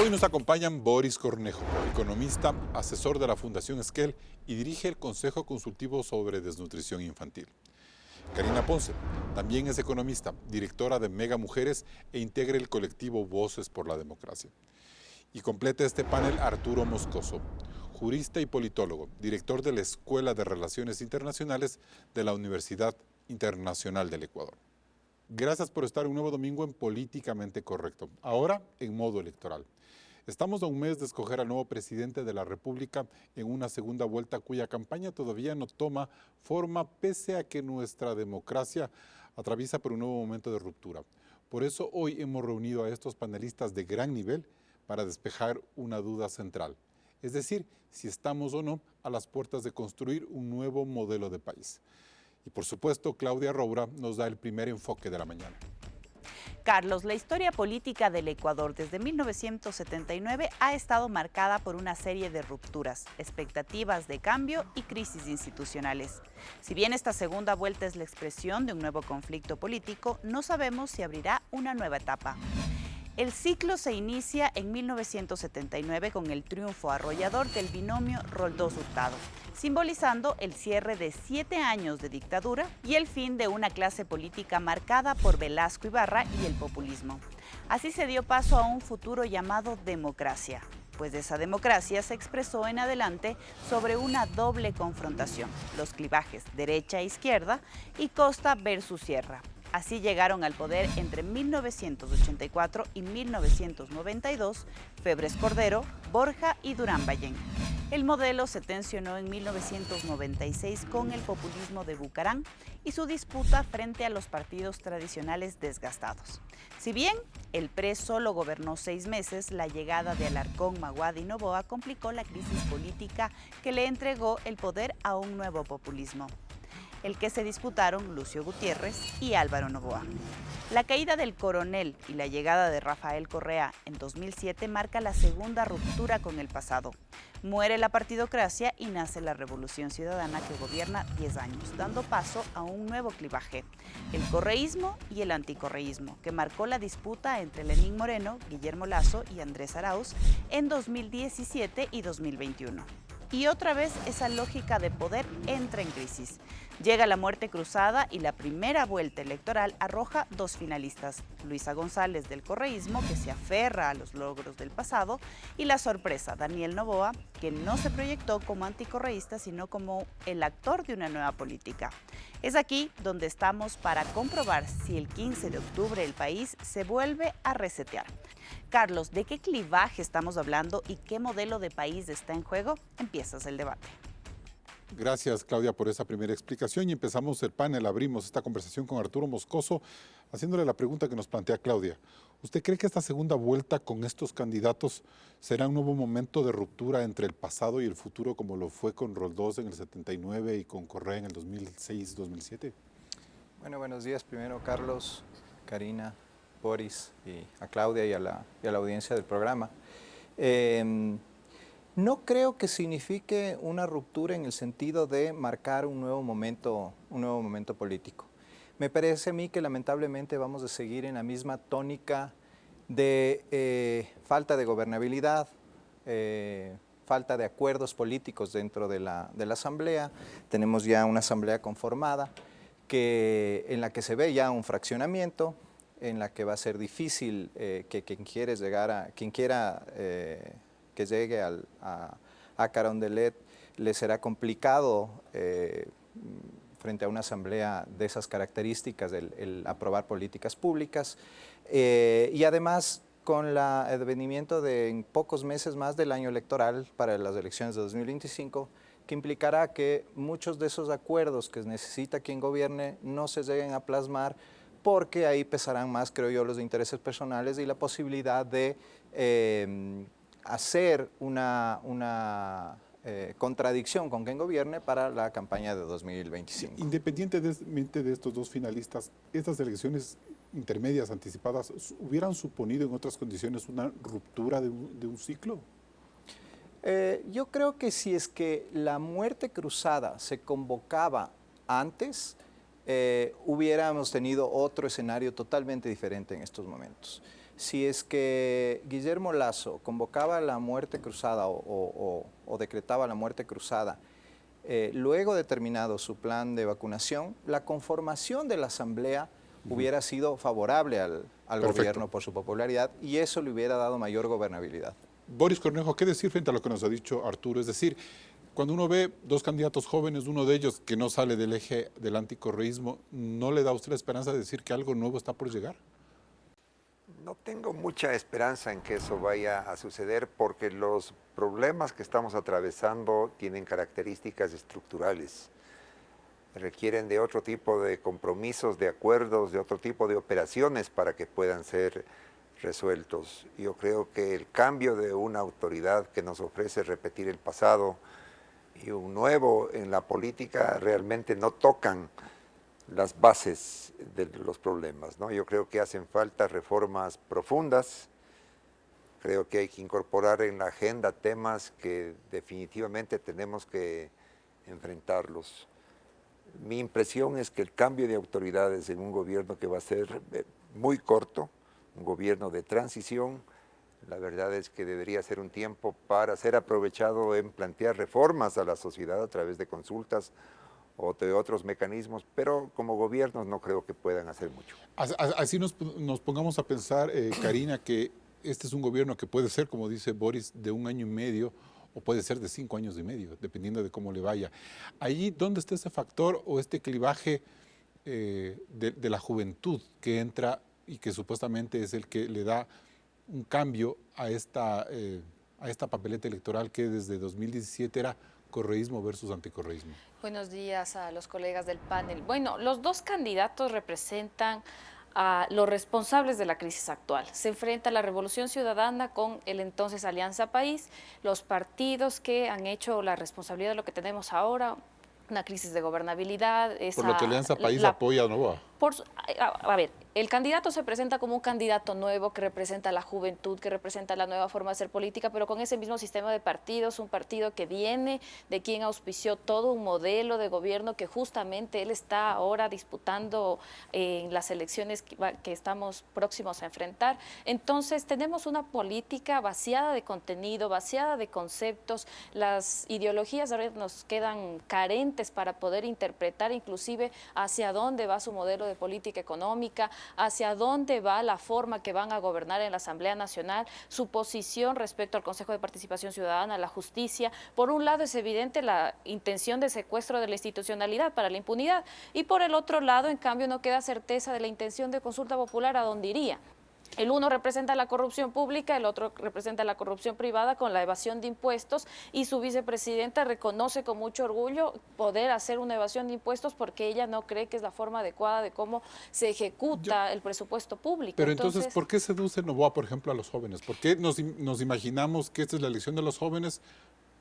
Hoy nos acompañan Boris Cornejo, economista, asesor de la Fundación Esquel y dirige el Consejo Consultivo sobre Desnutrición Infantil. Karina Ponce, también es economista, directora de Mega Mujeres e integra el colectivo Voces por la Democracia. Y completa este panel Arturo Moscoso, jurista y politólogo, director de la Escuela de Relaciones Internacionales de la Universidad Internacional del Ecuador. Gracias por estar un nuevo domingo en Políticamente Correcto, ahora en modo electoral. Estamos a un mes de escoger al nuevo presidente de la República en una segunda vuelta cuya campaña todavía no toma forma pese a que nuestra democracia atraviesa por un nuevo momento de ruptura. Por eso hoy hemos reunido a estos panelistas de gran nivel para despejar una duda central, es decir, si estamos o no a las puertas de construir un nuevo modelo de país. Y por supuesto, Claudia Roura nos da el primer enfoque de la mañana. Carlos, la historia política del Ecuador desde 1979 ha estado marcada por una serie de rupturas, expectativas de cambio y crisis institucionales. Si bien esta segunda vuelta es la expresión de un nuevo conflicto político, no sabemos si abrirá una nueva etapa. El ciclo se inicia en 1979 con el triunfo arrollador del binomio Roldós-Hurtado, simbolizando el cierre de 7 años de dictadura y el fin de una clase política marcada por Velasco Ibarra y el populismo. Así se dio paso a un futuro llamado democracia, pues de esa democracia se expresó en adelante sobre una doble confrontación, los clivajes derecha-izquierda y costa versus sierra. Así llegaron al poder entre 1984 y 1992 Febres Cordero, Borja y Durán Ballén. El modelo se tensionó en 1996 con el populismo de Bucarán y su disputa frente a los partidos tradicionales desgastados. Si bien el PRE solo gobernó 6 meses, la llegada de Alarcón, Maguad y Noboa complicó la crisis política que le entregó el poder a un nuevo populismo, el que se disputaron Lucio Gutiérrez y Álvaro Noboa. La caída del coronel y la llegada de Rafael Correa en 2007 marca la segunda ruptura con el pasado. Muere la partidocracia y nace la Revolución Ciudadana que gobierna 10 años, dando paso a un nuevo clivaje, el correísmo y el anticorreísmo, que marcó la disputa entre Lenín Moreno, Guillermo Lasso y Andrés Arauz en 2017 y 2021. Y otra vez esa lógica de poder entra en crisis. Llega la muerte cruzada y la primera vuelta electoral arroja 2 finalistas, Luisa González del correísmo, que se aferra a los logros del pasado, y la sorpresa, Daniel Noboa, que no se proyectó como anticorreísta, sino como el actor de una nueva política. Es aquí donde estamos para comprobar si el 15 de octubre el país se vuelve a resetear. Carlos, ¿de qué clivaje estamos hablando y qué modelo de país está en juego? Empiezas el debate. Gracias, Claudia, por esa primera explicación y empezamos el panel, abrimos esta conversación con Arturo Moscoso, haciéndole la pregunta que nos plantea Claudia. ¿Usted cree que esta segunda vuelta con estos candidatos será un nuevo momento de ruptura entre el pasado y el futuro, como lo fue con Roldós en el 79 y con Correa en el 2006-2007? Bueno, buenos días primero, Carlos, Karina, Boris, y a Claudia y a la audiencia del programa. No creo que signifique una ruptura en el sentido de marcar un nuevo momento político. Me parece a mí que lamentablemente vamos a seguir en la misma tónica de falta de gobernabilidad, falta de acuerdos políticos dentro de la Asamblea. Tenemos ya una Asamblea conformada en la que se ve ya un fraccionamiento, en la que va a ser difícil que quien quiera que llegue a Carondelet le será complicado frente a una asamblea de esas características el aprobar políticas públicas y además con el advenimiento de en pocos meses más del año electoral para las elecciones de 2025, que implicará que muchos de esos acuerdos que necesita quien gobierne no se lleguen a plasmar, porque ahí pesarán más, creo yo, los intereses personales y la posibilidad de hacer una contradicción con quien gobierne para la campaña de 2025. Independientemente de estos 2 finalistas, estas elecciones intermedias anticipadas hubieran suponido en otras condiciones una ruptura de un ciclo. Yo creo que si es que la muerte cruzada se convocaba antes, hubiéramos tenido otro escenario totalmente diferente en estos momentos. Si es que Guillermo Lasso convocaba la muerte cruzada o decretaba la muerte cruzada, luego de terminado su plan de vacunación, la conformación de la Asamblea hubiera sido favorable al gobierno por su popularidad y eso le hubiera dado mayor gobernabilidad. Boris Cornejo, ¿qué decir frente a lo que nos ha dicho Arturo? Es decir, cuando uno ve dos candidatos jóvenes, uno de ellos que no sale del eje del anticorreísmo, ¿no le da a usted la esperanza de decir que algo nuevo está por llegar? No tengo mucha esperanza en que eso vaya a suceder porque los problemas que estamos atravesando tienen características estructurales. Requieren de otro tipo de compromisos, de acuerdos, de otro tipo de operaciones para que puedan ser resueltos. Yo creo que el cambio de una autoridad que nos ofrece repetir el pasado y un nuevo en la política realmente no tocan las bases de los problemas, ¿no? Yo creo que hacen falta reformas profundas, creo que hay que incorporar en la agenda temas que definitivamente tenemos que enfrentarlos. Mi impresión es que el cambio de autoridades en un gobierno que va a ser muy corto, un gobierno de transición, la verdad es que debería ser un tiempo para ser aprovechado en plantear reformas a la sociedad a través de consultas o de otros mecanismos, pero como gobiernos no creo que puedan hacer mucho. Así nos pongamos a pensar, Karina, que este es un gobierno que puede ser, como dice Boris, de 1 año y medio o puede ser de 5 años y medio, dependiendo de cómo le vaya. Ahí, ¿dónde está ese factor o este clivaje de la juventud que entra y que supuestamente es el que le da un cambio a esta papeleta electoral que desde 2017 era correísmo versus anticorreísmo? Buenos días a los colegas del panel. Bueno, los dos candidatos representan a los responsables de la crisis actual. Se enfrenta la Revolución Ciudadana con el entonces Alianza País, los partidos que han hecho la responsabilidad de lo que tenemos ahora, una crisis de gobernabilidad. Por lo que Alianza País apoya a Novoa. A ver, el candidato se presenta como un candidato nuevo que representa la juventud, que representa la nueva forma de hacer política, pero con ese mismo sistema de partidos, un partido que viene de quien auspició todo un modelo de gobierno que justamente él está ahora disputando en las elecciones que estamos próximos a enfrentar. Entonces tenemos una política vaciada de contenido, vaciada de conceptos, las ideologías ahora nos quedan carentes para poder interpretar inclusive hacia dónde va su modelo de política económica, hacia dónde va la forma que van a gobernar en la Asamblea Nacional, su posición respecto al Consejo de Participación Ciudadana, la justicia. Por un lado es evidente la intención de secuestro de la institucionalidad para la impunidad y por el otro lado, en cambio, no queda certeza de la intención de consulta popular a dónde iría. El uno representa la corrupción pública, el otro representa la corrupción privada con la evasión de impuestos y su vicepresidenta reconoce con mucho orgullo poder hacer una evasión de impuestos porque ella no cree que es la forma adecuada de cómo se ejecuta el presupuesto público. Pero entonces, ¿por qué seduce Novoa, por ejemplo, a los jóvenes? ¿Por qué nos imaginamos que esta es la elección de los jóvenes?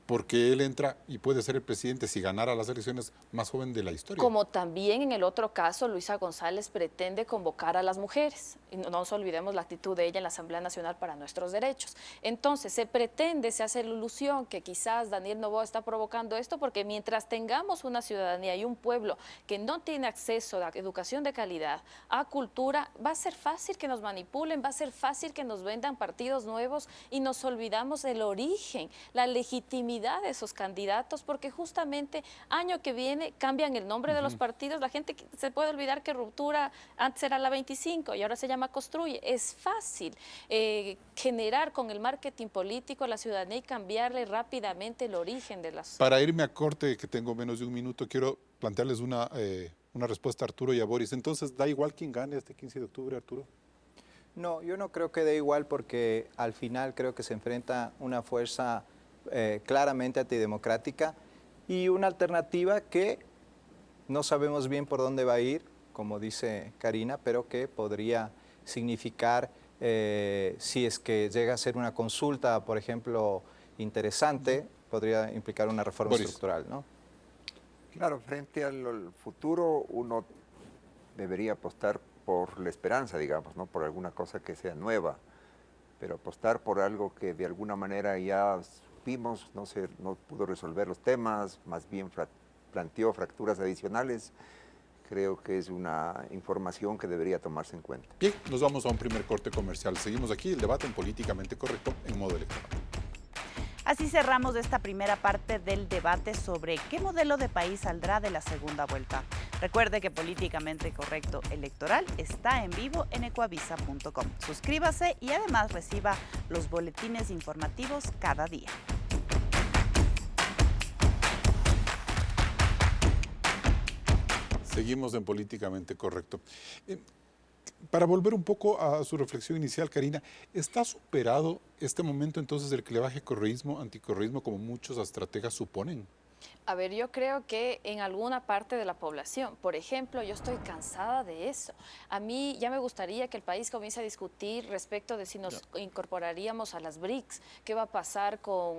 Porque él entra y puede ser el presidente, si ganara las elecciones, más joven de la historia. Como también en el otro caso, Luisa González pretende convocar a las mujeres. Y no nos olvidemos la actitud de ella en la Asamblea Nacional para Nuestros Derechos. Entonces, se hace la ilusión que quizás Daniel Noboa está provocando esto, porque mientras tengamos una ciudadanía y un pueblo que no tiene acceso a educación de calidad, a cultura, va a ser fácil que nos manipulen, va a ser fácil que nos vendan partidos nuevos y nos olvidamos del origen, la legitimidad de esos candidatos, porque justamente año que viene cambian el nombre de los partidos, la gente se puede olvidar que Ruptura antes era la 25 y ahora se llama Construye. Es fácil generar con el marketing político a la ciudadanía y cambiarle rápidamente el origen de las... Para irme a corte, que tengo menos de un minuto, quiero plantearles una respuesta a Arturo y a Boris. Entonces, ¿da igual quién gane este 15 de octubre, Arturo? No, yo no creo que dé igual porque al final creo que se enfrenta una fuerza claramente antidemocrática y una alternativa que no sabemos bien por dónde va a ir, como dice Karina, pero que podría significar, si es que llega a ser una consulta, por ejemplo, interesante, podría implicar una reforma estructural, ¿no? Claro, frente al futuro uno debería apostar por la esperanza, digamos, ¿no? Por alguna cosa que sea nueva, pero apostar por algo que de alguna manera ya vimos, no pudo resolver los temas, más bien planteó fracturas adicionales. creo que es una información que debería tomarse en cuenta. Bien, nos vamos a un primer corte comercial. Seguimos aquí el debate en Políticamente Correcto en modo electoral. Así cerramos esta primera parte del debate sobre qué modelo de país saldrá de la segunda vuelta. Recuerde que Políticamente Correcto Electoral está en vivo en ecuavisa.com. Suscríbase y además reciba los boletines informativos cada día. Seguimos en Políticamente Correcto. Para volver un poco a su reflexión inicial, Karina, ¿está superado este momento entonces del clivaje correísmo-anticorreísmo como muchos estrategas suponen? A ver, yo creo que en alguna parte de la población, por ejemplo, yo estoy cansada de eso. A mí ya me gustaría que el país comience a discutir respecto de si nos incorporaríamos a las BRICS, qué va a pasar con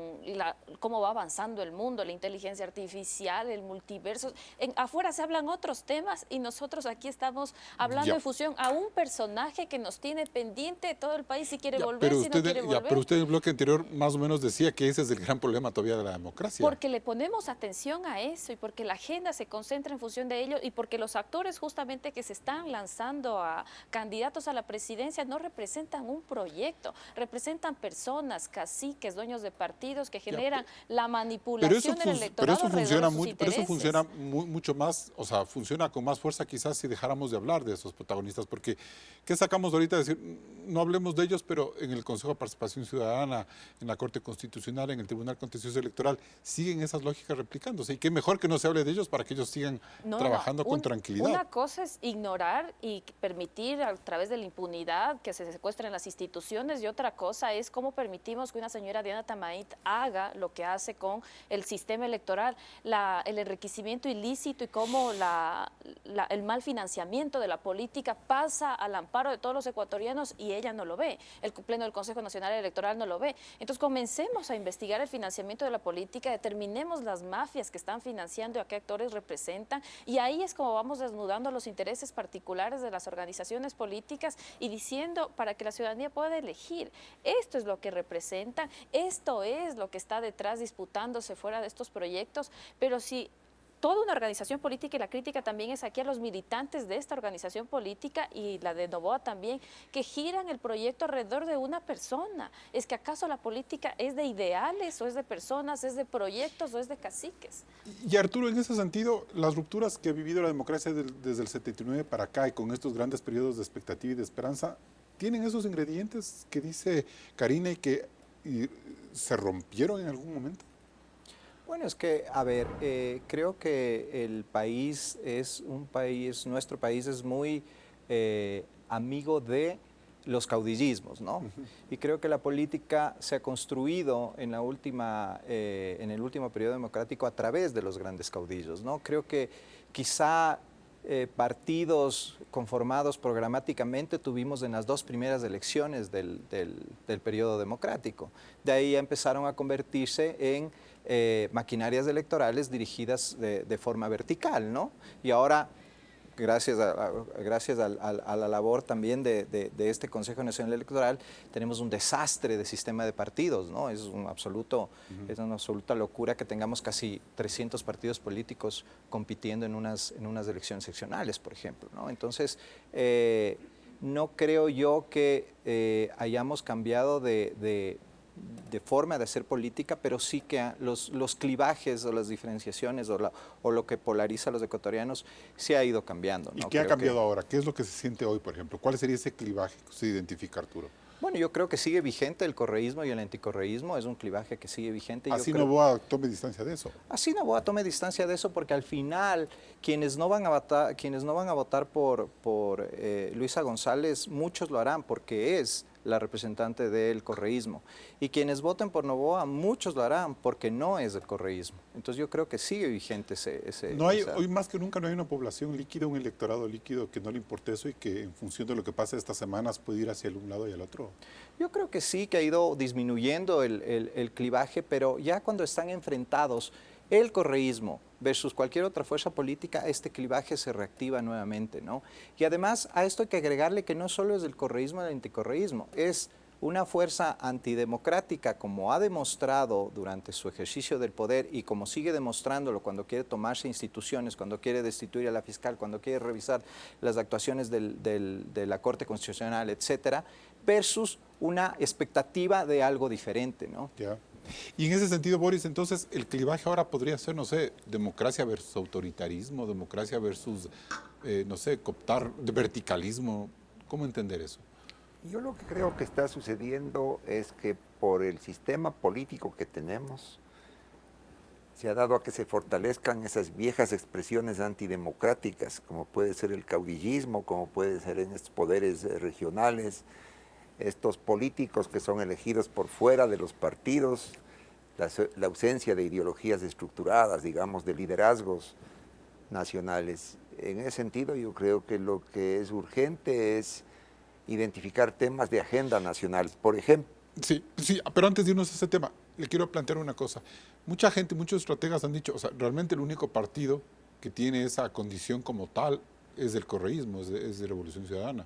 cómo va avanzando el mundo, la inteligencia artificial, el multiverso. Afuera se hablan otros temas y nosotros aquí estamos hablando de fusión a un personaje que nos tiene pendiente todo el país si quiere volver, si no quiere volver. Pero usted en el bloque anterior más o menos decía que ese es el gran problema todavía de la democracia. Porque le ponemos atención a eso y porque la agenda se concentra en función de ello y porque los actores justamente que se están lanzando a candidatos a la presidencia no representan un proyecto, representan personas, caciques, dueños de partidos que generan la manipulación del electorado. Pero eso funciona mucho más, o sea, funciona con más fuerza quizás si dejáramos de hablar de esos protagonistas, porque ¿qué sacamos ahorita de decir? No hablemos de ellos, pero en el Consejo de Participación Ciudadana, en la Corte Constitucional, en el Tribunal Contencioso Electoral, siguen esas lógicas replicándose. Y qué mejor que no se hable de ellos para que ellos sigan trabajando con tranquilidad. Una cosa es ignorar y permitir a través de la impunidad que se secuestren las instituciones y otra cosa es cómo permitimos que una señora Diana Tamait haga lo que hace con el sistema electoral, el enriquecimiento ilícito y cómo el mal financiamiento de la política pasa al amparo de todos los ecuatorianos y ella no lo ve, el Pleno del Consejo Nacional Electoral no lo ve. Entonces comencemos a investigar el financiamiento de la política, determinemos las mafias que están financiando y a qué actores representan y ahí es como vamos desnudando los intereses particulares de las organizaciones políticas y diciendo para que la ciudadanía pueda elegir. Esto es lo que representan, esto es lo que está detrás disputándose fuera de estos proyectos, pero si toda una organización política y la crítica también es aquí a los militantes de esta organización política y la de Noboa también, que giran el proyecto alrededor de una persona. ¿Es que acaso la política es de ideales o es de personas, es de proyectos o es de caciques? Y Arturo, en ese sentido, las rupturas que ha vivido la democracia desde el 79 para acá y con estos grandes periodos de expectativa y de esperanza, ¿tienen esos ingredientes que dice Karina y que se rompieron en algún momento? Bueno, es que, a ver, creo que el país es nuestro país es muy amigo de los caudillismos, ¿no? Y creo que la política se ha construido en el último periodo democrático a través de los grandes caudillos, ¿no? Creo que quizá partidos conformados programáticamente tuvimos en las dos primeras elecciones del periodo democrático. De ahí empezaron a convertirse en maquinarias electorales dirigidas de forma vertical, ¿no? Y ahora, gracias a la labor también de este Consejo Nacional Electoral, tenemos un desastre de sistema de partidos, ¿no? Es una absoluta locura que tengamos casi 300 partidos políticos compitiendo en unas elecciones seccionales, por ejemplo, ¿no? Entonces, no creo yo que hayamos cambiado de forma de hacer política, pero sí que los clivajes o las diferenciaciones o lo que polariza a los ecuatorianos se ha ido cambiando, ¿no? ¿Y qué ha cambiado ahora? ¿Qué es lo que se siente hoy, por ejemplo? ¿Cuál sería ese clivaje que usted identifica, Arturo? Bueno, yo creo que sigue vigente el correísmo y el anticorreísmo, es un clivaje que sigue vigente. Así Noboa tome distancia de eso. Así Noboa tome distancia de eso porque al final quienes no van a votar por Luisa González, muchos lo harán porque es la representante del correísmo. Y quienes voten por Noboa, muchos lo harán porque no es del correísmo. Entonces yo creo que sigue vigente Hoy más que nunca no hay una población líquida, un electorado líquido que no le importe eso y que en función de lo que pase estas semanas puede ir hacia el un lado y al otro. Yo creo que sí, que ha ido disminuyendo el clivaje, pero ya cuando están enfrentados el correísmo versus cualquier otra fuerza política, este clivaje se reactiva nuevamente, ¿no? Y además a esto hay que agregarle que no solo es el correísmo el anticorreísmo, es una fuerza antidemocrática, como ha demostrado durante su ejercicio del poder y como sigue demostrándolo cuando quiere tomarse instituciones, cuando quiere destituir a la fiscal, cuando quiere revisar las actuaciones de la Corte Constitucional, etcétera, versus una expectativa de algo diferente, ¿no? Ya. Y en ese sentido, Boris, entonces el clivaje ahora podría ser, no sé, democracia versus autoritarismo, democracia versus, no sé, cooptar, verticalismo. ¿Cómo entender eso? Yo lo que creo que está sucediendo es que por el sistema político que tenemos, se ha dado a que se fortalezcan esas viejas expresiones antidemocráticas, como puede ser el caudillismo, como puede ser en estos poderes regionales, estos políticos que son elegidos por fuera de los partidos, la ausencia de ideologías estructuradas, digamos, de liderazgos nacionales. En ese sentido, yo creo que lo que es urgente es identificar temas de agenda nacional, por ejemplo. Sí, pero antes de irnos a ese tema, le quiero plantear una cosa. Mucha gente, muchos estrategas han dicho, o sea, realmente el único partido que tiene esa condición como tal es el correísmo, es de Revolución Ciudadana.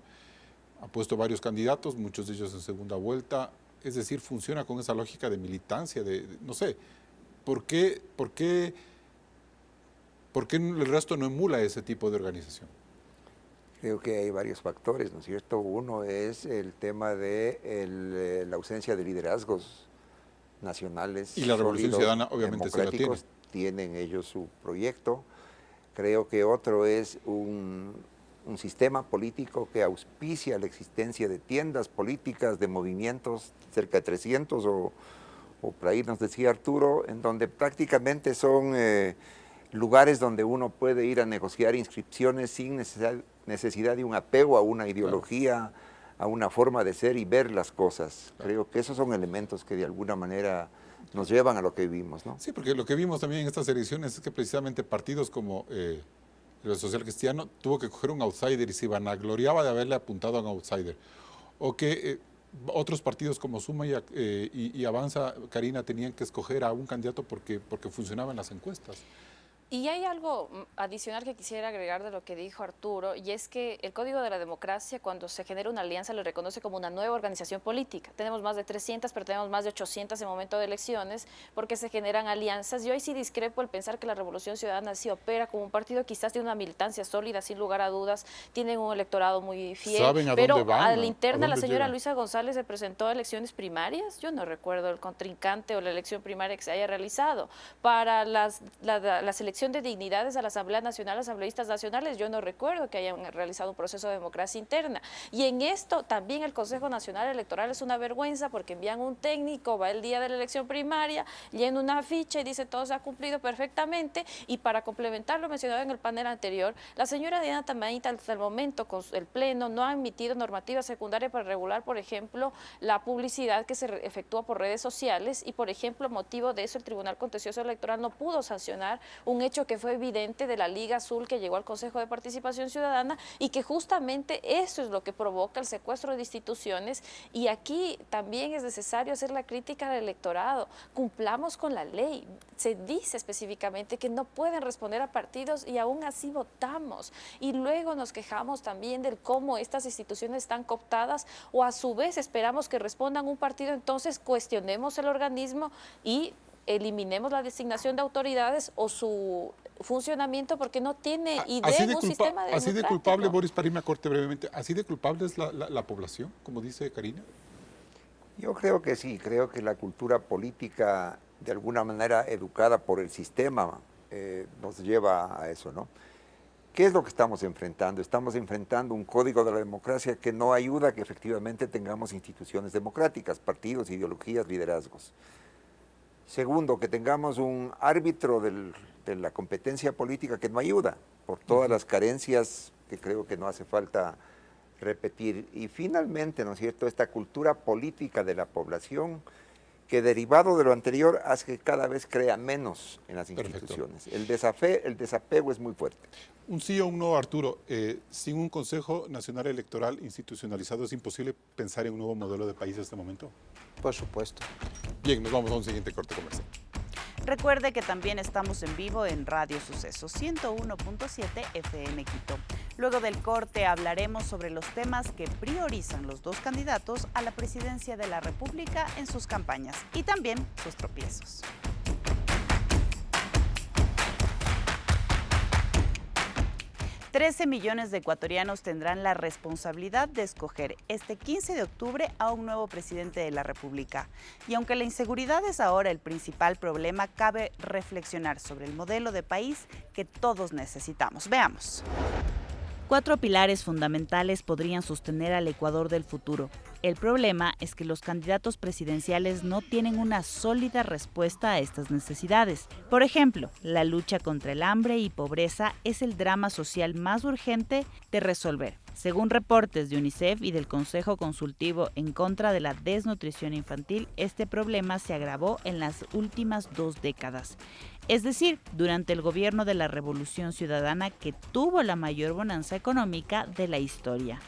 Ha puesto varios candidatos, muchos de ellos en segunda vuelta, es decir, funciona con esa lógica de militancia, no sé, ¿por qué el resto no emula ese tipo de organización? Creo que hay varios factores, ¿no es cierto? Uno es el tema de la ausencia de liderazgos nacionales. Y la Revolución sólidos, Ciudadana obviamente sí la tiene. Tienen ellos su proyecto. Creo que otro es un sistema político que auspicia la existencia de tiendas políticas, de movimientos, cerca de 300 o por ahí nos decía Arturo, en donde prácticamente son lugares donde uno puede ir a negociar inscripciones sin necesidad de un apego a una ideología, a una forma de ser y ver las cosas. Creo que esos son elementos que de alguna manera nos llevan a lo que vivimos, ¿no? Sí, porque lo que vimos también en estas elecciones es que precisamente partidos como el Social Cristiano tuvo que coger un outsider y se vanagloriaba de haberle apuntado a un outsider. O que otros partidos como Suma y Avanza, Karina, tenían que escoger a un candidato porque funcionaban las encuestas. Y hay algo adicional que quisiera agregar de lo que dijo Arturo, y es que el Código de la Democracia, cuando se genera una alianza, lo reconoce como una nueva organización política. Tenemos más de 300, pero tenemos más de 800 en momento de elecciones, porque se generan alianzas. Yo ahí sí discrepo al pensar que la Revolución Ciudadana sí opera como un partido, quizás tiene una militancia sólida, sin lugar a dudas, tienen un electorado muy fiel. ¿Saben a pero dónde van, a la interna, la señora llegan? Luisa González se presentó a elecciones primarias. Yo no recuerdo el contrincante o la elección primaria que se haya realizado. Para la selección de dignidades a la Asamblea Nacional, asambleístas nacionales, yo no recuerdo que hayan realizado un proceso de democracia interna. Y en esto también el Consejo Nacional Electoral es una vergüenza, porque envían un técnico, va el día de la elección primaria, llena una ficha y dice todo se ha cumplido perfectamente. Y para complementar lo mencionado en el panel anterior, la señora Diana Tamaita hasta el momento con el Pleno no ha emitido normativa secundaria para regular, por ejemplo, la publicidad que se efectúa por redes sociales, y por ejemplo, motivo de eso el Tribunal Contencioso Electoral no pudo sancionar un hecho que fue evidente de la Liga Azul que llegó al Consejo de Participación Ciudadana, y que justamente eso es lo que provoca el secuestro de instituciones. Y aquí también es necesario hacer la crítica al electorado. Cumplamos con la ley. Se dice específicamente que no pueden responder a partidos y aún así votamos. Y luego nos quejamos también del cómo estas instituciones están cooptadas, o a su vez esperamos que respondan un partido, entonces cuestionemos el organismo y eliminemos la designación de autoridades o su funcionamiento, porque no tiene idea de un sistema democrático. Así de culpable, Boris, para irme a corte brevemente, ¿así de culpable es la población, como dice Karina? Yo creo que sí, creo que la cultura política, de alguna manera educada por el sistema, nos lleva a eso, ¿no? ¿Qué es lo que estamos enfrentando? Estamos enfrentando un código de la democracia que no ayuda a que efectivamente tengamos instituciones democráticas, partidos, ideologías, liderazgos. Segundo, que tengamos un árbitro de la competencia política que no ayuda, por todas las carencias que creo que no hace falta repetir. Y finalmente, ¿no es cierto?, esta cultura política de la población que, derivado de lo anterior, hace que cada vez crea menos en las instituciones. El desapego es muy fuerte. Un sí o un no, Arturo. Sin un Consejo Nacional Electoral institucionalizado, ¿es imposible pensar en un nuevo modelo de país en este momento? Por supuesto. Bien, nos vamos a un siguiente corte comercial. Recuerde que también estamos en vivo en Radio Suceso 101.7 FM Quito. Luego del corte hablaremos sobre los temas que priorizan los dos candidatos a la presidencia de la República en sus campañas y también sus tropiezos. $13 millones de ecuatorianos tendrán la responsabilidad de escoger este 15 de octubre a un nuevo presidente de la República. Y aunque la inseguridad es ahora el principal problema, cabe reflexionar sobre el modelo de país que todos necesitamos. Veamos. 4 pilares fundamentales podrían sostener al Ecuador del futuro. El problema es que los candidatos presidenciales no tienen una sólida respuesta a estas necesidades. Por ejemplo, la lucha contra el hambre y pobreza es el drama social más urgente de resolver. Según reportes de UNICEF y del Consejo Consultivo en contra de la desnutrición infantil, este problema se agravó en las últimas 2 décadas. Es decir, durante el gobierno de la Revolución Ciudadana, que tuvo la mayor bonanza económica de la historia.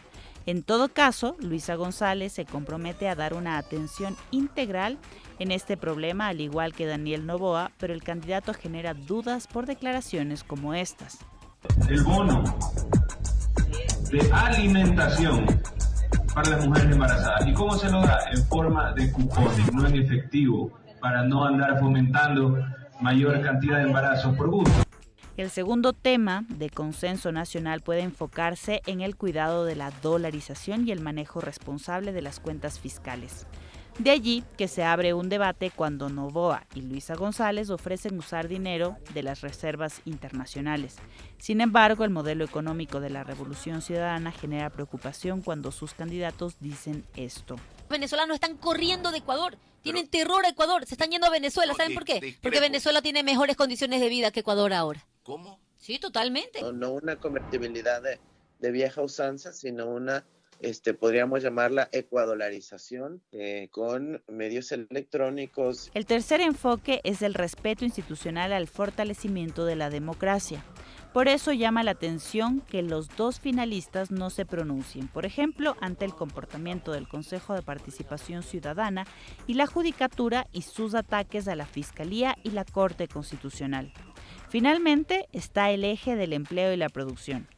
En todo caso, Luisa González se compromete a dar una atención integral en este problema, al igual que Daniel Noboa, pero el candidato genera dudas por declaraciones como estas. El bono de alimentación para las mujeres embarazadas. ¿Y cómo se logra? En forma de cupones, no en efectivo, para no andar fomentando mayor cantidad de embarazos por gusto. El segundo tema de consenso nacional puede enfocarse en el cuidado de la dolarización y el manejo responsable de las cuentas fiscales. De allí que se abre un debate cuando Noboa y Luisa González ofrecen usar dinero de las reservas internacionales. Sin embargo, el modelo económico de la Revolución Ciudadana genera preocupación cuando sus candidatos dicen esto. Venezolanos están corriendo de Ecuador, tienen terror a Ecuador, se están yendo a Venezuela. ¿Saben por qué? Porque Venezuela tiene mejores condiciones de vida que Ecuador ahora. ¿Cómo? Sí, totalmente. No una convertibilidad de vieja usanza, sino una, podríamos llamarla ecuadolarización con medios electrónicos. El tercer enfoque es el respeto institucional al fortalecimiento de la democracia. Por eso llama la atención que los dos finalistas no se pronuncien, por ejemplo, ante el comportamiento del Consejo de Participación Ciudadana y la Judicatura y sus ataques a la Fiscalía y la Corte Constitucional. Finalmente está el eje del empleo y la producción.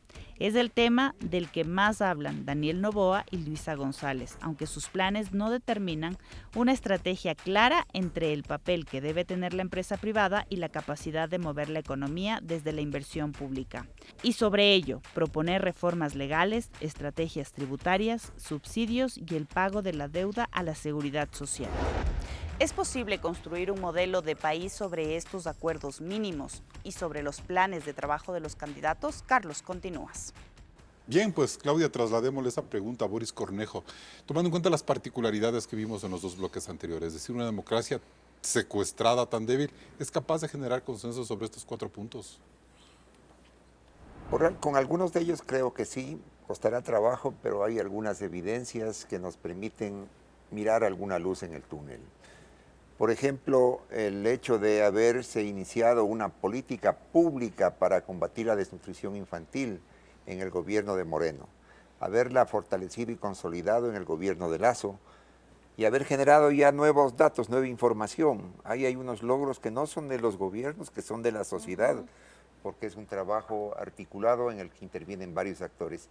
Es el tema del que más hablan Daniel Noboa y Luisa González, aunque sus planes no determinan una estrategia clara entre el papel que debe tener la empresa privada y la capacidad de mover la economía desde la inversión pública. Y sobre ello, proponer reformas legales, estrategias tributarias, subsidios y el pago de la deuda a la seguridad social. ¿Es posible construir un modelo de país sobre estos acuerdos mínimos y sobre los planes de trabajo de los candidatos? Carlos, continúas. Bien, pues Claudia, trasladémosle esa pregunta a Boris Cornejo, tomando en cuenta las particularidades que vimos en los dos bloques anteriores, es decir, una democracia secuestrada tan débil, ¿es capaz de generar consenso sobre estos 4 puntos? Con algunos de ellos creo que sí, costará trabajo, pero hay algunas evidencias que nos permiten mirar alguna luz en el túnel. Por ejemplo, el hecho de haberse iniciado una política pública para combatir la desnutrición infantil en el gobierno de Moreno, haberla fortalecido y consolidado en el gobierno de Lasso y haber generado ya nuevos datos, nueva información. Ahí hay unos logros que no son de los gobiernos, que son de la sociedad, porque es un trabajo articulado en el que intervienen varios actores.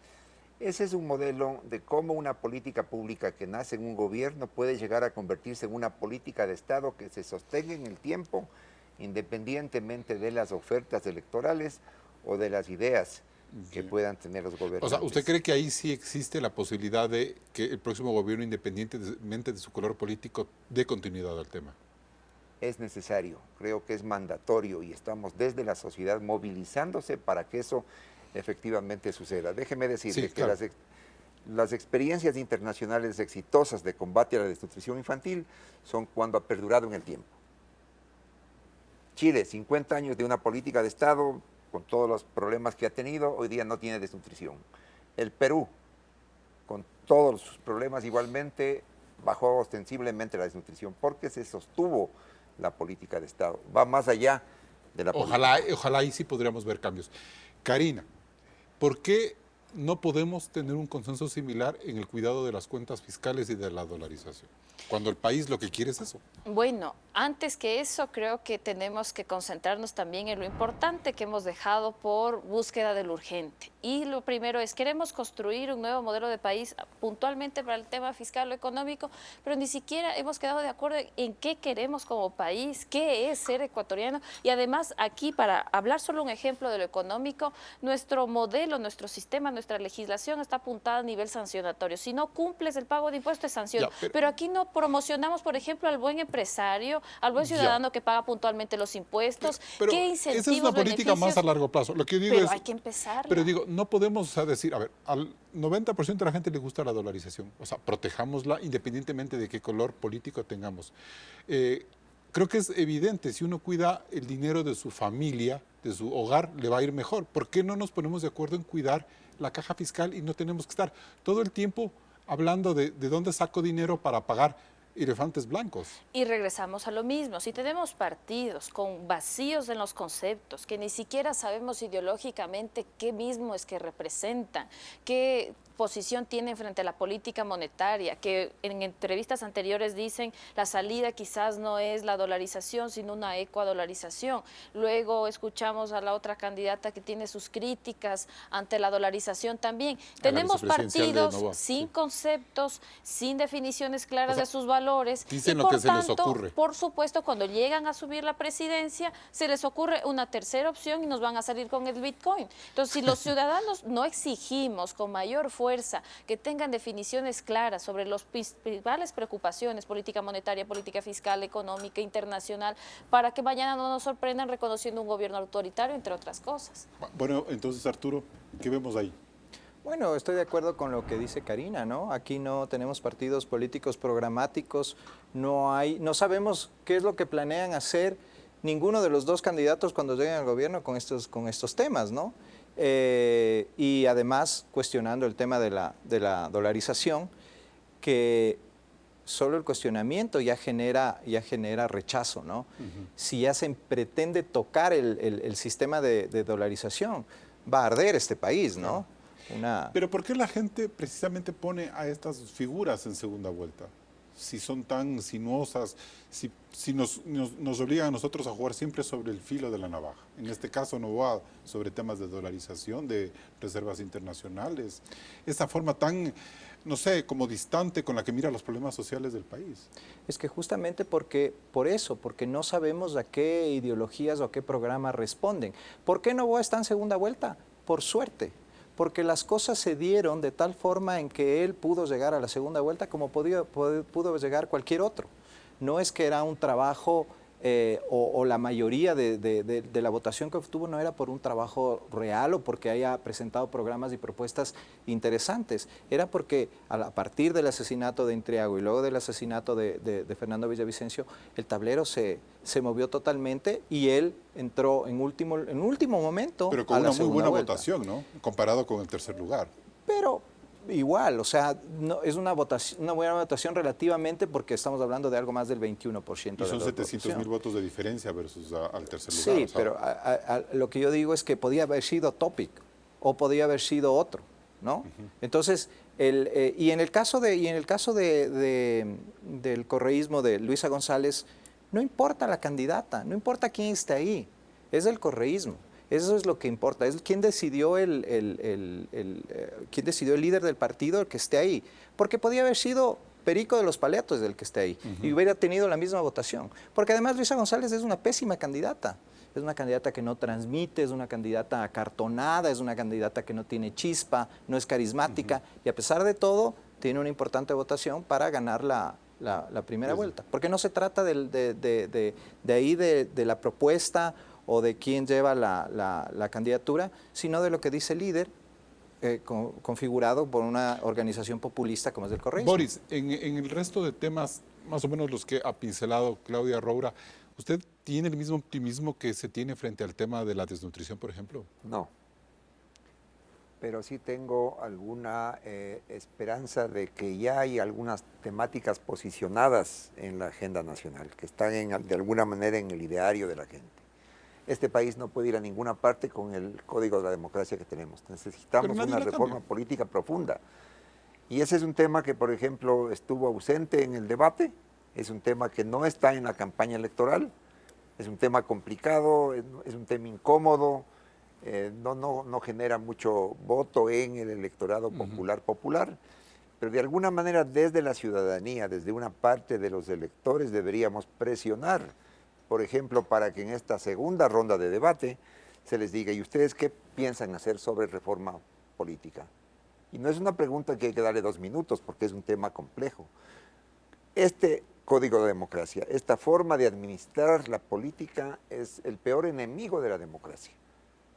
Ese es un modelo de cómo una política pública que nace en un gobierno puede llegar a convertirse en una política de Estado que se sostenga en el tiempo, independientemente de las ofertas electorales o de las ideas que puedan tener los gobernantes. O sea, ¿usted cree que ahí sí existe la posibilidad de que el próximo gobierno, independientemente de su color político, dé continuidad al tema? Es necesario, creo que es mandatorio y estamos desde la sociedad movilizándose para que eso efectivamente suceda. Déjeme decirle que claro, las experiencias internacionales exitosas de combate a la desnutrición infantil son cuando ha perdurado en el tiempo. Chile, 50 años de una política de Estado, con todos los problemas que ha tenido, hoy día no tiene desnutrición. El Perú, con todos sus problemas igualmente, bajó ostensiblemente la desnutrición porque se sostuvo la política de Estado. Va más allá de la política. Ojalá ahí sí podríamos ver cambios. Karina, ¿por qué no podemos tener un consenso similar en el cuidado de las cuentas fiscales y de la dolarización, cuando el país lo que quiere es eso. Bueno, antes que eso creo que tenemos que concentrarnos también en lo importante que hemos dejado por búsqueda de lo urgente. Y lo primero es, queremos construir un nuevo modelo de país puntualmente para el tema fiscal o económico, pero ni siquiera hemos quedado de acuerdo en qué queremos como país, qué es ser ecuatoriano. Y además aquí, para hablar solo un ejemplo de lo económico, nuestro modelo, nuestro sistema, nuestra legislación está apuntada a nivel sancionatorio. Si no cumples el pago de impuestos es sanción. Pero aquí no promocionamos, por ejemplo, al buen empresario, al buen ciudadano que paga puntualmente los impuestos. Pero ¿Qué incentivos, esa es una política más a largo plazo. Lo que yo digo pero es, hay que empezar. pero digo, no podemos decir, a ver, al 90% de la gente le gusta la dolarización. O sea, protejámosla independientemente de qué color político tengamos. Creo que es evidente, si uno cuida el dinero de su familia, de su hogar, le va a ir mejor. ¿Por qué no nos ponemos de acuerdo en cuidar la caja fiscal y no tenemos que estar todo el tiempo hablando de dónde saco dinero para pagar elefantes blancos? Y regresamos a lo mismo. Si tenemos partidos con vacíos en los conceptos, que ni siquiera sabemos ideológicamente qué mismo es que representan, qué posición tienen frente a la política monetaria, que en entrevistas anteriores dicen la salida quizás no es la dolarización, sino una ecuadolarización. Luego escuchamos a la otra candidata que tiene sus críticas ante la dolarización también. Tenemos partidos sin conceptos, sin definiciones claras de sus valores. Dicen y lo que se les ocurre. Por supuesto, cuando llegan a subir la presidencia, se les ocurre una tercera opción y nos van a salir con el Bitcoin. Entonces, si los ciudadanos no exigimos con mayor fuerza que tengan definiciones claras sobre las principales preocupaciones, política monetaria, política fiscal, económica, internacional, para que mañana no nos sorprendan reconociendo un gobierno autoritario, entre otras cosas. Bueno, entonces, Arturo, ¿qué vemos ahí? Bueno, estoy de acuerdo con lo que dice Karina, ¿no? Aquí no tenemos partidos políticos programáticos, no sabemos qué es lo que planean hacer ninguno de los dos candidatos cuando lleguen al gobierno con estos temas, ¿no? Y además cuestionando el tema de la dolarización, que solo el cuestionamiento ya genera rechazo, ¿no? Si ya se pretende tocar el sistema de dolarización, va a arder este país, ¿no? Pero ¿por qué la gente precisamente pone a estas figuras en segunda vuelta? Si son tan sinuosas, si nos obligan a nosotros a jugar siempre sobre el filo de la navaja. En este caso no va sobre temas de dolarización, de reservas internacionales, esa forma tan, no sé, como distante con la que mira los problemas sociales del país. Es que justamente porque no sabemos a qué ideologías o a qué programas responden. ¿Por qué Noboa está en segunda vuelta? Por suerte. Porque las cosas se dieron de tal forma en que él pudo llegar a la segunda vuelta como pudo llegar cualquier otro. No es que era un trabajo o la mayoría de la votación que obtuvo no era por un trabajo real o porque haya presentado programas y propuestas interesantes. Era porque a partir del asesinato de Intriago y luego del asesinato de Fernando Villavicencio, el tablero se movió totalmente y él entró en último momento. Pero con una muy buena votación, ¿no? Comparado con el tercer lugar. Pero igual, o sea, no, es una buena votación relativamente porque estamos hablando de algo más del 21%. Y son 700.000 votos de diferencia versus al tercer lugar. Sí, pero lo que yo digo es que podía haber sido Topic o podía haber sido otro, ¿no? Entonces, y en el caso del correísmo de Luisa González, no importa la candidata, no importa quién esté ahí, es el correísmo. Eso es lo que importa, es quién decidió el líder del partido el que esté ahí. Porque podía haber sido Perico de los Paletos el que esté ahí y hubiera tenido la misma votación. Porque además Luisa González es una pésima candidata. Es una candidata que no transmite, es una candidata acartonada, es una candidata que no tiene chispa, no es carismática y a pesar de todo tiene una importante votación para ganar la primera vuelta. Porque no se trata de la propuesta o de quién lleva la candidatura, sino de lo que dice el líder, configurado por una organización populista como es el correísmo. Boris, en el resto de temas, más o menos los que ha pincelado Claudia Roura, ¿usted tiene el mismo optimismo que se tiene frente al tema de la desnutrición, por ejemplo? No. Pero sí tengo alguna esperanza de que ya hay algunas temáticas posicionadas en la agenda nacional, que están de alguna manera en el ideario de la gente. este país no puede ir a ninguna parte con el código de la democracia que tenemos. Necesitamos una reforma política profunda. Y ese es un tema que, por ejemplo, estuvo ausente en el debate, es un tema que no está en la campaña electoral, es un tema complicado, es un tema incómodo, no genera mucho voto en el electorado popular, pero de alguna manera desde la ciudadanía, desde una parte de los electores deberíamos presionar, por ejemplo, para que en esta segunda ronda de debate se les diga, ¿y ustedes qué piensan hacer sobre reforma política? Y no es una pregunta que hay que darle 2 minutos porque es un tema complejo. Este código de democracia, esta forma de administrar la política es el peor enemigo de la democracia,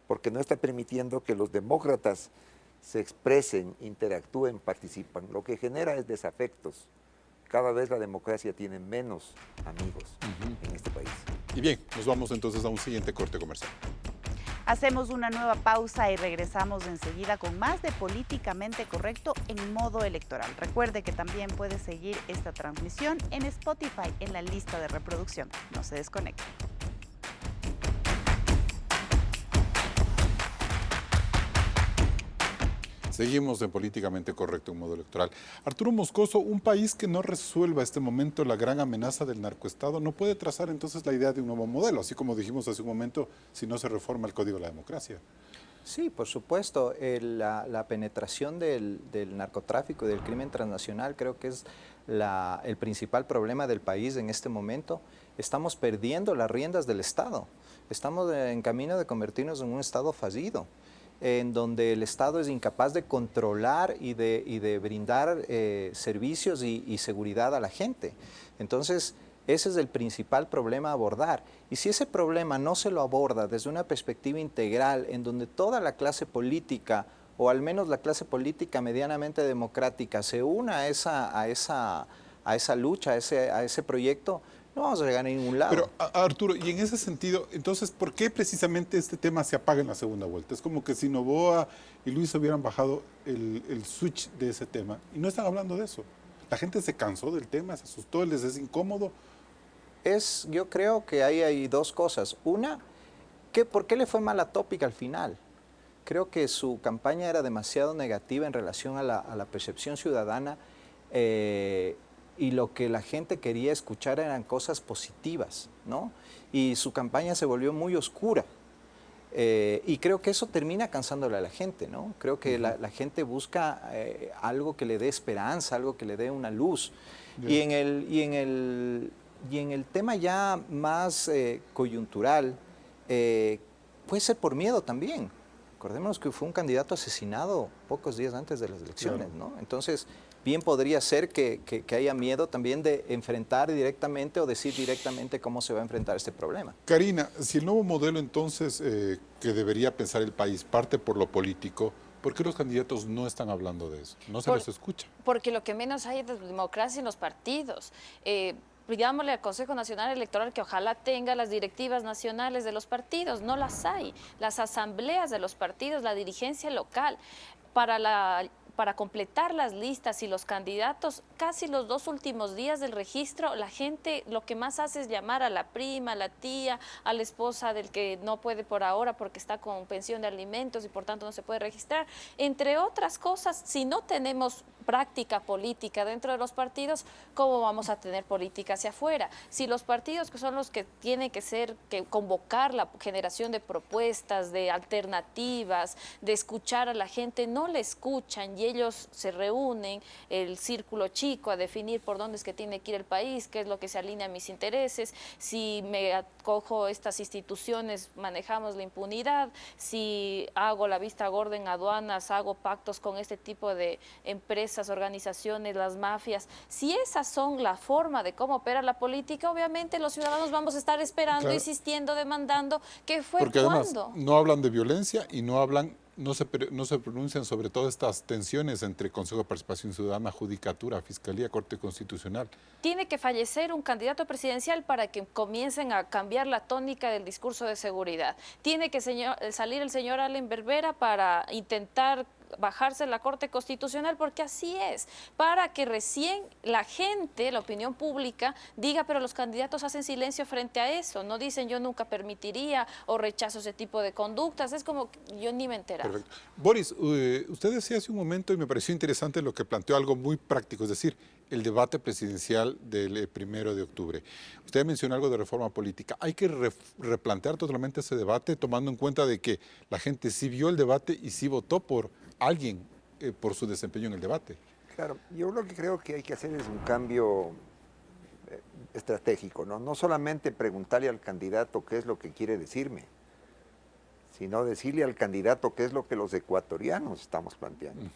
porque no está permitiendo que los demócratas se expresen, interactúen, participan. Lo que genera es desafectos. Cada vez la democracia tiene menos amigos en este país. Y bien, nos vamos entonces a un siguiente corte comercial. Hacemos una nueva pausa y regresamos enseguida con más de Políticamente Correcto en modo electoral. Recuerde que también puede seguir esta transmisión en Spotify en la lista de reproducción. No se desconecte. Seguimos en Políticamente Correcto en modo electoral. Arturo Moscoso, un país que no resuelva este momento la gran amenaza del narcoestado no puede trazar entonces la idea de un nuevo modelo, así como dijimos hace un momento, si no se reforma el Código de la Democracia. Sí, por supuesto. La penetración del narcotráfico y del crimen transnacional creo que es el principal problema del país en este momento. Estamos perdiendo las riendas del Estado. Estamos en camino de convertirnos en un Estado fallido, en donde el Estado es incapaz de controlar y de brindar servicios y seguridad a la gente. Entonces, ese es el principal problema a abordar. Y si ese problema no se lo aborda desde una perspectiva integral, en donde toda la clase política, o al menos la clase política medianamente democrática, se una a esa lucha, a ese proyecto, no vamos a llegar a ningún lado. Pero, Arturo, y en ese sentido, entonces, ¿por qué precisamente este tema se apaga en la segunda vuelta? Es como que si Noboa y Luis hubieran bajado el switch de ese tema, y no están hablando de eso. La gente se cansó del tema, se asustó, les es incómodo. Yo creo que ahí hay 2 cosas. Una, ¿por qué le fue mal a Topic al final? Creo que su campaña era demasiado negativa en relación a la percepción ciudadana, y lo que la gente quería escuchar eran cosas positivas, ¿no? Y su campaña se volvió muy oscura. Y creo que eso termina cansándole a la gente, ¿no? Creo que la gente busca algo que le dé esperanza, algo que le dé una luz. Y en el tema ya más coyuntural, puede ser por miedo también. Recordémonos que fue un candidato asesinado pocos días antes de las elecciones, ¿no? Entonces, bien podría ser que haya miedo también de enfrentar directamente o decir directamente cómo se va a enfrentar este problema. Karina, si el nuevo modelo entonces que debería pensar el país parte por lo político, ¿por qué los candidatos no están hablando de eso? No se les escucha. Porque lo que menos hay es democracia en los partidos. Pidámosle al Consejo Nacional Electoral que ojalá tenga las directivas nacionales de los partidos, no las hay. Las asambleas de los partidos, la dirigencia local, para completar las listas y los candidatos, casi los 2 últimos días del registro, la gente lo que más hace es llamar a la prima, a la tía, a la esposa del que no puede por ahora porque está con pensión de alimentos y por tanto no se puede registrar. Entre otras cosas, si no tenemos práctica política dentro de los partidos, ¿cómo vamos a tener política hacia afuera? Si los partidos, que son los que tienen que convocar la generación de propuestas, de alternativas, de escuchar a la gente, no le escuchan y ellos se reúnen, el círculo chico, a definir por dónde es que tiene que ir el país, qué es lo que se alinea a mis intereses, si me acojo estas instituciones, manejamos la impunidad, si hago la vista gorda en aduanas, hago pactos con este tipo de empresas, organizaciones, las mafias. Si esas son la forma de cómo opera la política, obviamente los ciudadanos vamos a estar esperando, claro, insistiendo, demandando, ¿qué fue? Porque ¿cuándo? Además no hablan de violencia y no se pronuncian sobre todas estas tensiones entre Consejo de Participación Ciudadana, Judicatura, Fiscalía, Corte Constitucional. Tiene que fallecer un candidato presidencial para que comiencen a cambiar la tónica del discurso de seguridad. Tiene que salir el señor Allen Berbera para intentar bajarse la Corte Constitucional, porque así es, para que recién la gente, la opinión pública, diga, pero los candidatos hacen silencio frente a eso, no dicen yo nunca permitiría o rechazo ese tipo de conductas, es como yo ni me enteraba. Perfecto. Boris, usted decía hace un momento y me pareció interesante lo que planteó, algo muy práctico, es decir, el debate presidencial del 1 de octubre. Usted mencionó algo de reforma política. Hay que replantear totalmente ese debate, tomando en cuenta de que la gente sí vio el debate y sí votó por alguien por su desempeño en el debate. Claro, yo lo que creo que hay que hacer es un cambio estratégico, ¿no? No solamente preguntarle al candidato qué es lo que quiere decirme, sino decirle al candidato qué es lo que los ecuatorianos estamos planteando.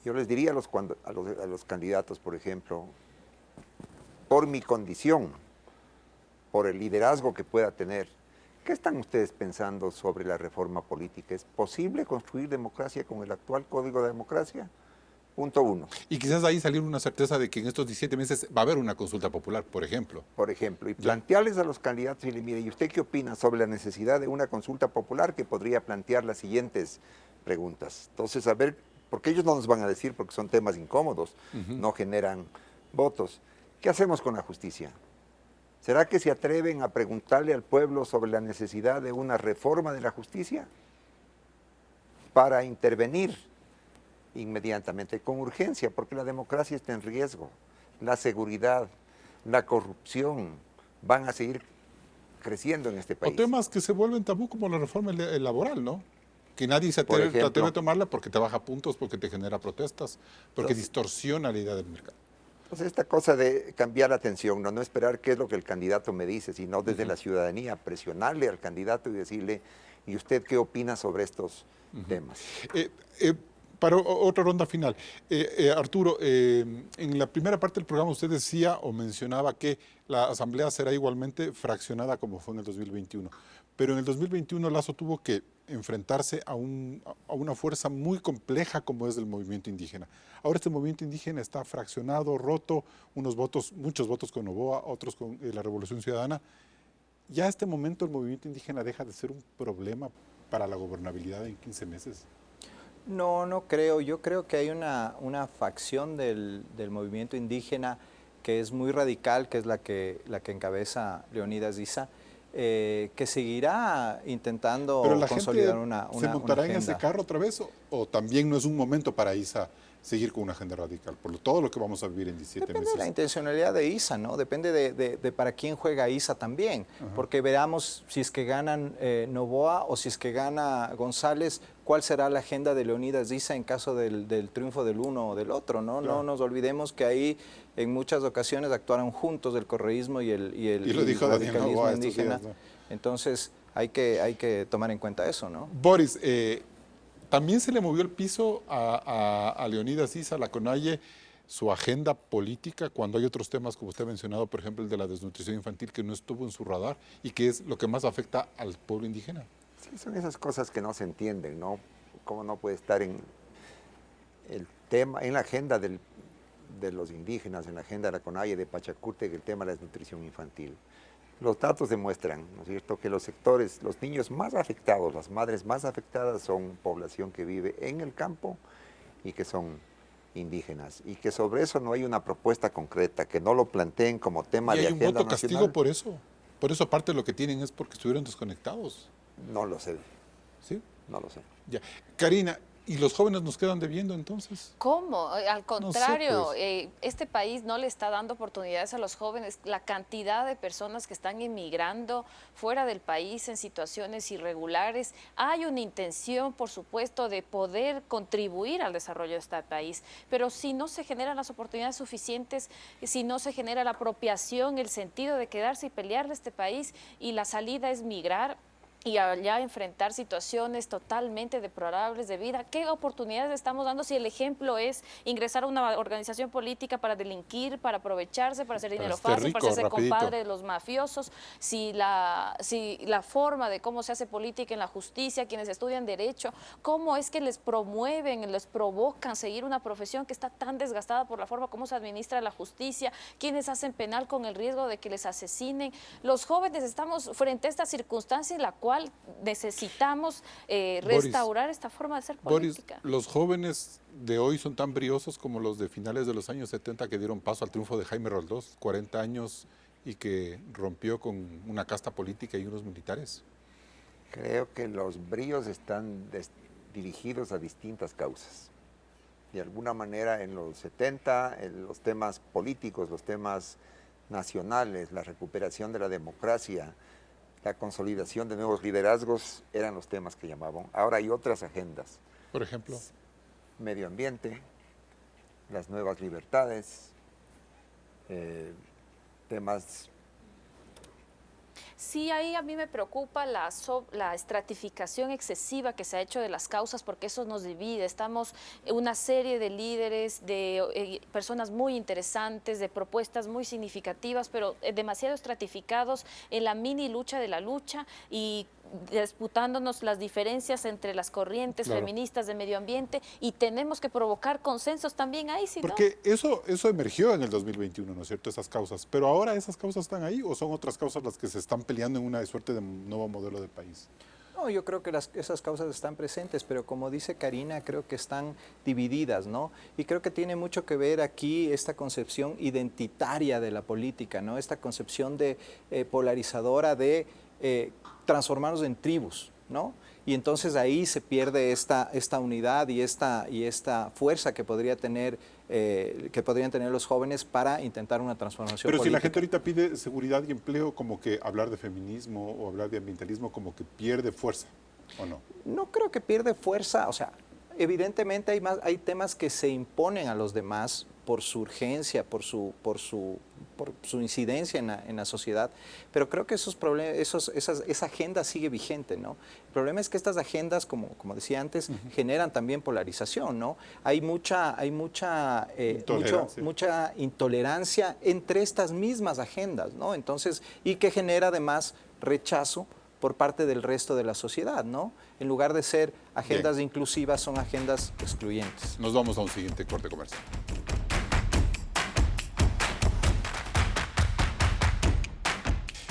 Yo les diría a los candidatos, por ejemplo, por mi condición, por el liderazgo que pueda tener, ¿qué están ustedes pensando sobre la reforma política? ¿Es posible construir democracia con el actual Código de Democracia? Punto 1. Y quizás ahí salir una certeza de que en estos 17 meses va a haber una consulta popular, por ejemplo. Por ejemplo, y plantearles a los candidatos, y le mire, ¿y usted qué opina sobre la necesidad de una consulta popular que podría plantear las siguientes preguntas? Entonces, a ver, porque ellos no nos van a decir, porque son temas incómodos, no generan votos. ¿Qué hacemos con la justicia? ¿Será que se atreven a preguntarle al pueblo sobre la necesidad de una reforma de la justicia para intervenir inmediatamente, con urgencia, porque la democracia está en riesgo, la seguridad, la corrupción van a seguir creciendo en este país? O temas que se vuelven tabú como la reforma laboral, ¿no? Que nadie se atreve a tomarla porque te baja puntos, porque te genera protestas, porque distorsiona la idea del mercado. Entonces, esta cosa de cambiar la atención, no esperar qué es lo que el candidato me dice, sino desde la ciudadanía, presionarle al candidato y decirle, ¿y usted qué opina sobre estos temas? Para otra ronda final, Arturo, en la primera parte del programa usted decía o mencionaba que la Asamblea será igualmente fraccionada como fue en el 2021, pero en el 2021 Lasso tuvo que enfrentarse a una fuerza muy compleja como es el movimiento indígena. Ahora este movimiento indígena está fraccionado, roto, muchos votos con Noboa, otros con la Revolución Ciudadana. ¿Ya a este momento el movimiento indígena deja de ser un problema para la gobernabilidad en 15 meses? No, no creo. Yo creo que hay una facción del movimiento indígena que es muy radical, que es la que encabeza Leonidas Issa, que seguirá intentando consolidar una ¿Se montará agenda en ese carro otra vez o también no es un momento para Issa seguir con una agenda radical, por todo lo que vamos a vivir en 17 meses? Depende de la intencionalidad de Issa, ¿no? Depende de para quién juega Issa también, porque veamos si es que ganan Noboa o si es que gana González, cuál será la agenda de Leonidas Issa en caso del triunfo del uno o del otro, ¿no? Claro. No nos olvidemos que ahí en muchas ocasiones actuaron juntos el correísmo y lo dijo radicalismo Noboa indígena. Días, ¿no? Entonces hay que tomar en cuenta eso, ¿no? Boris, también se le movió el piso a Leonidas Issa, a la CONAIE, su agenda política, cuando hay otros temas, como usted ha mencionado, por ejemplo, el de la desnutrición infantil, que no estuvo en su radar y que es lo que más afecta al pueblo indígena. Sí, son esas cosas que no se entienden, ¿no? ¿Cómo no puede estar en el tema, en la agenda de los indígenas, en la agenda de la CONAIE, de Pachacútec, el tema de la desnutrición infantil? Los datos demuestran, ¿no es cierto?, que los sectores, los niños más afectados, las madres más afectadas son población que vive en el campo y que son indígenas, y que sobre eso no hay una propuesta concreta, que no lo planteen como tema de agenda nacional. ¿Y hay un voto castigo por eso? Por eso parte de lo que tienen es porque estuvieron desconectados. No lo sé. ¿Sí? No lo sé. Ya. Karina, ¿y los jóvenes nos quedan debiendo entonces? ¿Cómo? Al contrario, no sé, pues. Este país no le está dando oportunidades a los jóvenes. La cantidad de personas que están emigrando fuera del país en situaciones irregulares. Hay una intención, por supuesto, de poder contribuir al desarrollo de este país, pero si no se generan las oportunidades suficientes, si no se genera la apropiación, el sentido de quedarse y pelearle a este país, y la salida es migrar, y allá enfrentar situaciones totalmente deplorables de vida. ¿Qué oportunidades estamos dando si el ejemplo es ingresar a una organización política para delinquir, para aprovecharse, para hacer dinero fácil, para hacerse compadre de los mafiosos? Si la forma de cómo se hace política en la justicia, quienes estudian derecho, cómo es que les promueven, les provocan seguir una profesión que está tan desgastada por la forma como se administra la justicia, quienes hacen penal con el riesgo de que les asesinen. Los jóvenes estamos frente a esta circunstancia en la cual cual necesitamos restaurar esta forma de ser política. Boris, los jóvenes de hoy son tan briosos como los de finales de los años 70 que dieron paso al triunfo de Jaime Roldós, 40 años, y que rompió con una casta política y unos militares. Creo que los bríos están dirigidos a distintas causas. De alguna manera en los 70, los temas políticos, los temas nacionales, la recuperación de la democracia, la consolidación de nuevos liderazgos eran los temas que llamaban. Ahora hay otras agendas. Por ejemplo, medio ambiente, las nuevas libertades, temas. Sí, ahí a mí me preocupa la estratificación excesiva que se ha hecho de las causas, porque eso nos divide. Estamos una serie de líderes, de personas muy interesantes, de propuestas muy significativas, pero demasiado estratificados en la mini lucha de la lucha y disputándonos las diferencias entre las corrientes feministas de medio ambiente, y tenemos que provocar consensos también ahí. Porque eso emergió en el 2021, ¿no es cierto?, esas causas. Pero ahora esas causas están ahí, ¿o son otras causas las que se están peleando en una suerte de nuevo modelo de país? No, yo creo que esas causas están presentes, pero como dice Karina, creo que están divididas, ¿no? Y creo que tiene mucho que ver aquí esta concepción identitaria de la política, ¿no? Esta concepción de polarizadora de transformarnos en tribus, ¿no? Y entonces ahí se pierde esta unidad y esta fuerza que podrían tener los jóvenes para intentar una transformación política. Pero si la gente ahorita pide seguridad y empleo, como que hablar de feminismo o hablar de ambientalismo como que pierde fuerza, ¿o no? No creo que pierde fuerza, o sea, evidentemente hay temas que se imponen a los demás por su urgencia, por su incidencia en la sociedad, pero creo que esa agenda sigue vigente, ¿no? El problema es que estas agendas, como decía antes, generan también polarización, ¿no? Hay mucha intolerancia entre estas mismas agendas, ¿no? Entonces, y que genera además rechazo por parte del resto de la sociedad, ¿no? En lugar de ser agendas inclusivas, son agendas excluyentes. Nos vamos a un siguiente corte comercial.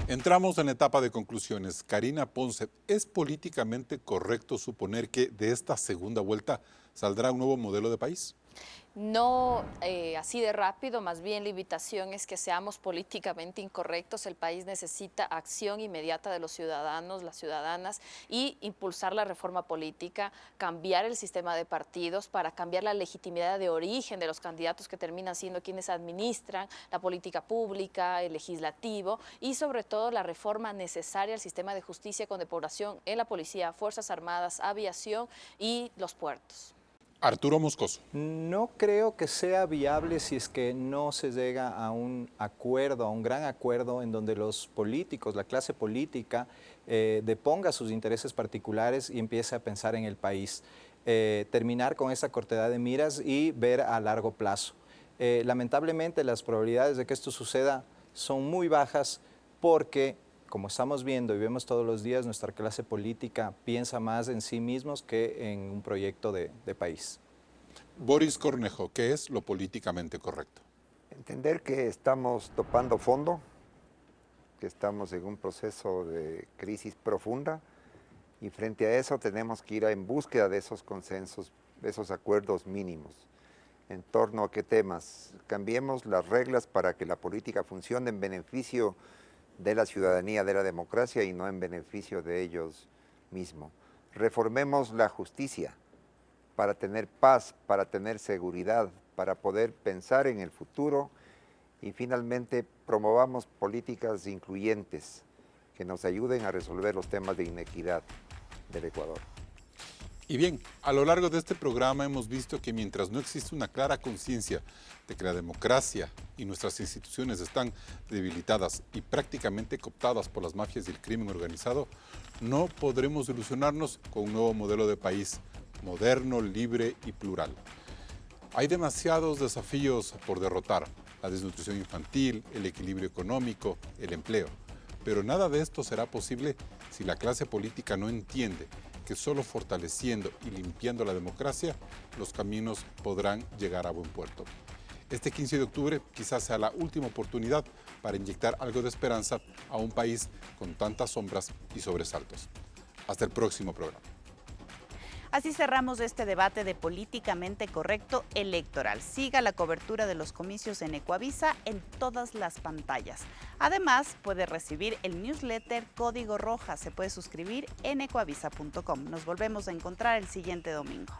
Entramos en la etapa de conclusiones. Karina Ponce, ¿es políticamente correcto suponer que de esta segunda vuelta saldrá un nuevo modelo de país? No así de rápido, más bien la invitación es que seamos políticamente incorrectos. El país necesita acción inmediata de los ciudadanos, las ciudadanas, y impulsar la reforma política, cambiar el sistema de partidos para cambiar la legitimidad de origen de los candidatos que terminan siendo quienes administran la política pública, el legislativo, y sobre todo la reforma necesaria al sistema de justicia con depuración en la policía, Fuerzas Armadas, aviación y los puertos. Arturo Moscoso. No creo que sea viable si es que no se llega a un acuerdo, a un gran acuerdo en donde los políticos, la clase política, deponga sus intereses particulares y empiece a pensar en el país. Terminar con esa cortedad de miras y ver a largo plazo. Lamentablemente las probabilidades de que esto suceda son muy bajas porque, como estamos viendo y vemos todos los días, nuestra clase política piensa más en sí mismos que en un proyecto de país. Boris Cornejo, ¿qué es lo políticamente correcto? Entender que estamos topando fondo, que estamos en un proceso de crisis profunda, y frente a eso tenemos que ir en búsqueda de esos consensos, de esos acuerdos mínimos. ¿En torno a qué temas? Cambiemos las reglas para que la política funcione en beneficio de la ciudadanía, de la democracia, y no en beneficio de ellos mismos. Reformemos la justicia para tener paz, para tener seguridad, para poder pensar en el futuro, y finalmente promovamos políticas incluyentes que nos ayuden a resolver los temas de inequidad del Ecuador. Y bien, a lo largo de este programa hemos visto que mientras no existe una clara conciencia de que la democracia y nuestras instituciones están debilitadas y prácticamente cooptadas por las mafias y el crimen organizado, no podremos ilusionarnos con un nuevo modelo de país moderno, libre y plural. Hay demasiados desafíos por derrotar: la desnutrición infantil, el equilibrio económico, el empleo. Pero nada de esto será posible si la clase política no entiende que solo fortaleciendo y limpiando la democracia, los caminos podrán llegar a buen puerto. Este 15 de octubre quizás sea la última oportunidad para inyectar algo de esperanza a un país con tantas sombras y sobresaltos. Hasta el próximo programa. Así cerramos este debate de políticamente correcto electoral. Siga la cobertura de los comicios en Ecuavisa en todas las pantallas. Además, puede recibir el newsletter Código Roja. Se puede suscribir en ecuavisa.com. Nos volvemos a encontrar el siguiente domingo.